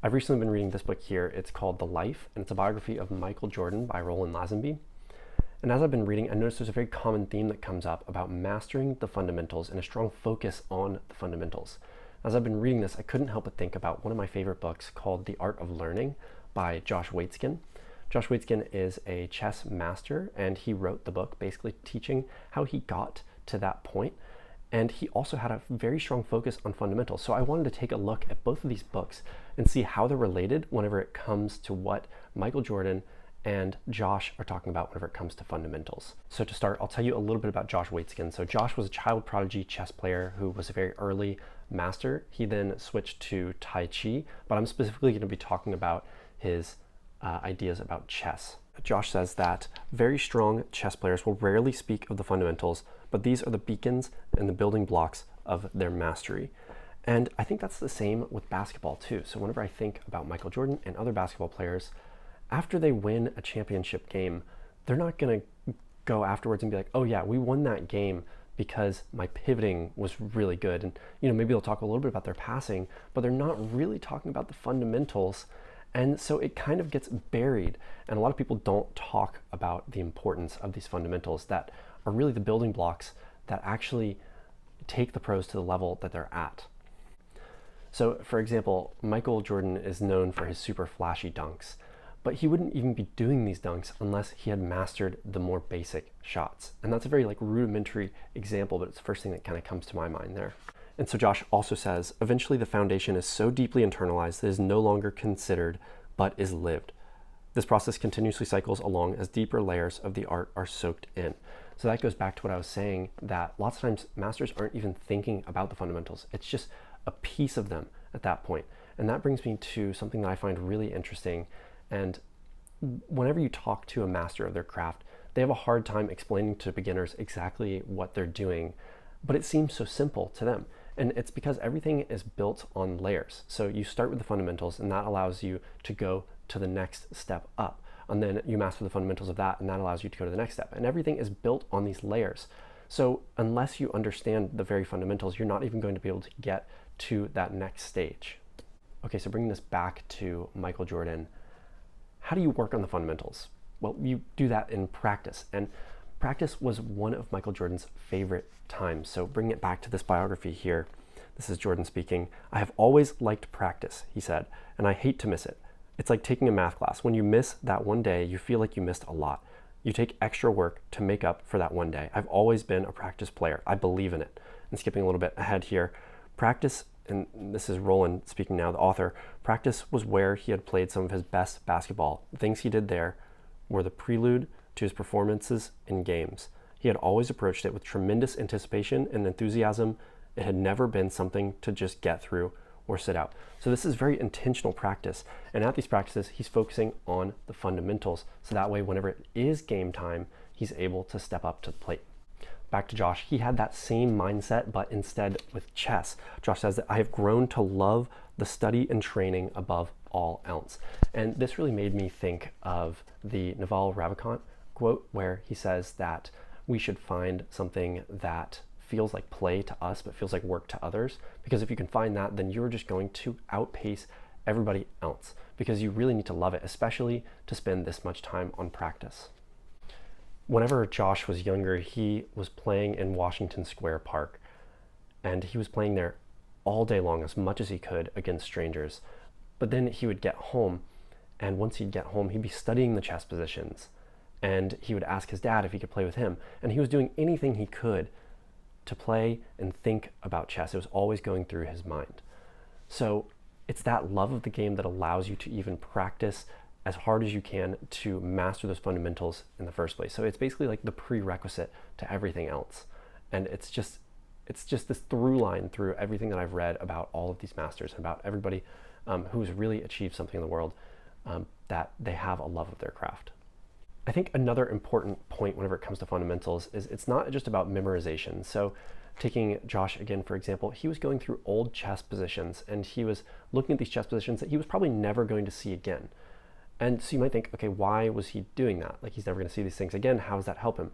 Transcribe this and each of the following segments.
I've recently been reading this book here. It's called The Life, and it's a biography of Michael Jordan by Roland Lazenby. And as I've been reading, I noticed there's a very common theme that comes up about mastering the fundamentals and a strong focus on the fundamentals. As I've been reading this, I couldn't help but think about one of my favorite books called The Art of Learning by Josh Waitzkin. Josh Waitzkin is a chess master, and he wrote the book basically teaching how he got to that point. And he also had a very strong focus on fundamentals. So I wanted to take a look at both of these books and see how they're related whenever it comes to what Michael Jordan and Josh are talking about whenever it comes to fundamentals. So to start, I'll tell you a little bit about Josh Waitzkin. So Josh was a child prodigy chess player who was a very early master. He then switched to Tai Chi, but I'm specifically going to be talking about his ideas about chess. Josh says that very strong chess players will rarely speak of the fundamentals, but these are the beacons and the building blocks of their mastery. And I think that's the same with basketball too. So whenever I think about Michael Jordan and other basketball players, after they win a championship game, they're not going to go afterwards and be like, oh yeah, we won that game because my pivoting was really good. And maybe they'll talk a little bit about their passing, but they're not really talking about the fundamentals. And so it kind of gets buried. And a lot of people don't talk about the importance of these fundamentals that are really the building blocks that actually take the pros to the level that they're at. So for example, Michael Jordan is known for his super flashy dunks, but he wouldn't even be doing these dunks unless he had mastered the more basic shots. And that's a very rudimentary example, but it's the first thing that kind of comes to my mind there. And so Josh also says, eventually the foundation is so deeply internalized that it is no longer considered, but is lived. This process continuously cycles along as deeper layers of the art are soaked in. So that goes back to what I was saying, that lots of times masters aren't even thinking about the fundamentals. It's just a piece of them at that point. And that brings me to something that I find really interesting. And whenever you talk to a master of their craft, they have a hard time explaining to beginners exactly what they're doing, but it seems so simple to them. And it's because everything is built on layers. So you start with the fundamentals, and that allows you to go to the next step up. And then you master the fundamentals of that, and that allows you to go to the next step. And everything is built on these layers. So unless you understand the very fundamentals, you're not even going to be able to get to that next stage. Okay, so bringing this back to Michael Jordan, how do you work on the fundamentals? Well, you do that in practice. And practice was one of Michael Jordan's favorite times. So bringing it back to this biography here, this is Jordan speaking. I have always liked practice, he said, and I hate to miss it. It's like taking a math class. When you miss that one day, you feel like you missed a lot. You take extra work to make up for that one day. I've always been a practice player. I believe in it. And skipping a little bit ahead here, practice, and this is Roland speaking now, the author, practice was where he had played some of his best basketball. The things he did there were the prelude to his performances in games. He had always approached it with tremendous anticipation and enthusiasm. It had never been something to just get through or sit out. So this is very intentional practice. And at these practices, he's focusing on the fundamentals. So that way, whenever it is game time, he's able to step up to the plate. Back to Josh, he had that same mindset, but instead with chess. Josh says that I have grown to love the study and training above all else. And this really made me think of the Naval Ravikant quote where he says that we should find something that feels like play to us, but feels like work to others. Because if you can find that, then you're just going to outpace everybody else because you really need to love it, especially to spend this much time on practice. Whenever Josh was younger, he was playing in Washington Square Park, and he was playing there all day long as much as he could against strangers. But then he would get home, and once he'd get home, he'd be studying the chess positions, and he would ask his dad if he could play with him. And he was doing anything he could to play and think about chess. It was always going through his mind. So it's that love of the game that allows you to even practice as hard as you can to master those fundamentals in the first place. So it's basically like the prerequisite to everything else. And it's just this through line through everything that I've read about all of these masters and about everybody who's really achieved something in the world, that they have a love of their craft. I think another important point whenever it comes to fundamentals is it's not just about memorization. So taking Josh again, for example, he was going through old chess positions and he was looking at these chess positions that he was probably never going to see again. And so you might think, okay, why was he doing that? Like, he's never going to see these things again. How does that help him?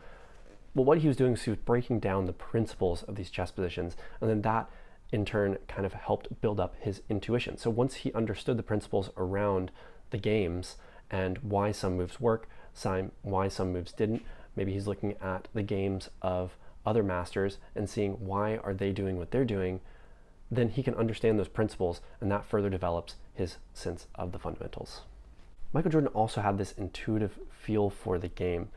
Well, what he was doing is he was breaking down the principles of these chess positions, and then that in turn kind of helped build up his intuition. So once he understood the principles around the games and why some moves work, why some moves didn't, maybe he's looking at the games of other masters and seeing why are they doing what they're doing, then he can understand those principles, and that further develops his sense of the fundamentals. Michael Jordan also had this intuitive feel for the game,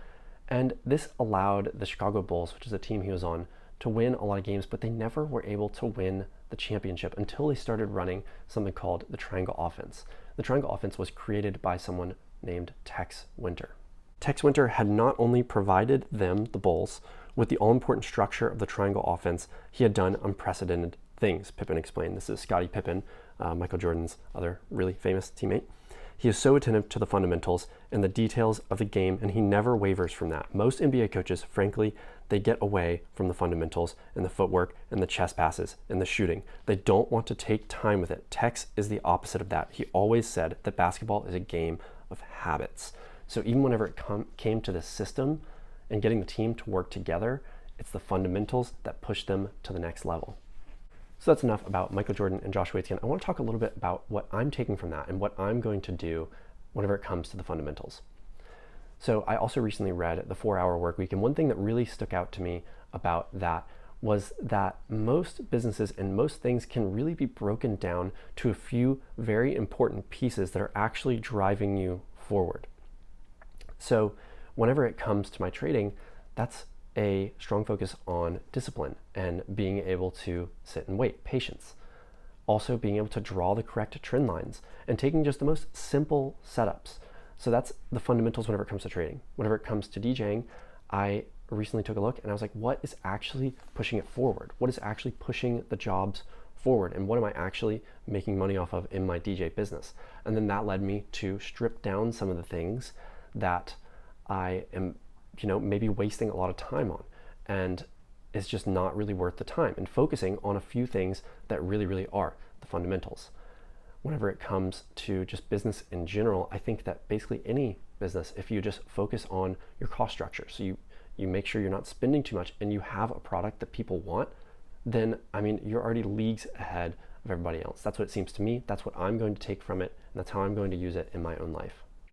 and this allowed the Chicago Bulls, which is a team he was on, to win a lot of games, but they never were able to win the championship until they started running something called the triangle offense. The triangle offense was created by someone named Tex Winter. Tex Winter had not only provided them, the Bulls, with the all-important structure of the triangle offense, he had done unprecedented things, Pippen explained. This is Scottie Pippen, Michael Jordan's other really famous teammate. He is so attentive to the fundamentals and the details of the game, and he never wavers from that. Most NBA coaches, frankly, they get away from the fundamentals and the footwork and the chest passes and the shooting. They don't want to take time with it. Tex is the opposite of that. He always said that basketball is a game of habits. So even whenever it came to the system and getting the team to work together, it's the fundamentals that push them to the next level. So that's enough about Michael Jordan and Josh Waitzkin. I want to talk a little bit about what I'm taking from that and what I'm going to do whenever it comes to the fundamentals. So I also recently read The 4-Hour Workweek, and one thing that really stuck out to me about that was that most businesses and most things can really be broken down to a few very important pieces that are actually driving you forward. So whenever it comes to my trading, that's a strong focus on discipline and being able to sit and wait, patience. Also being able to draw the correct trend lines and taking just the most simple setups. So that's the fundamentals whenever it comes to trading. Whenever it comes to DJing, I recently took a look and I was like, what is actually pushing it forward? What is actually pushing the jobs forward? And what am I actually making money off of in my DJ business? And then that led me to strip down some of the things that I am maybe wasting a lot of time on, and it's just not really worth the time, and focusing on a few things that really, really are the fundamentals. Whenever it comes to just business in general, I think that basically any business, if you just focus on your cost structure, so you make sure you're not spending too much and you have a product that people want, then you're already leagues ahead of everybody else. That's what it seems to me. That's what I'm going to take from it, and that's how I'm going to use it in my own life.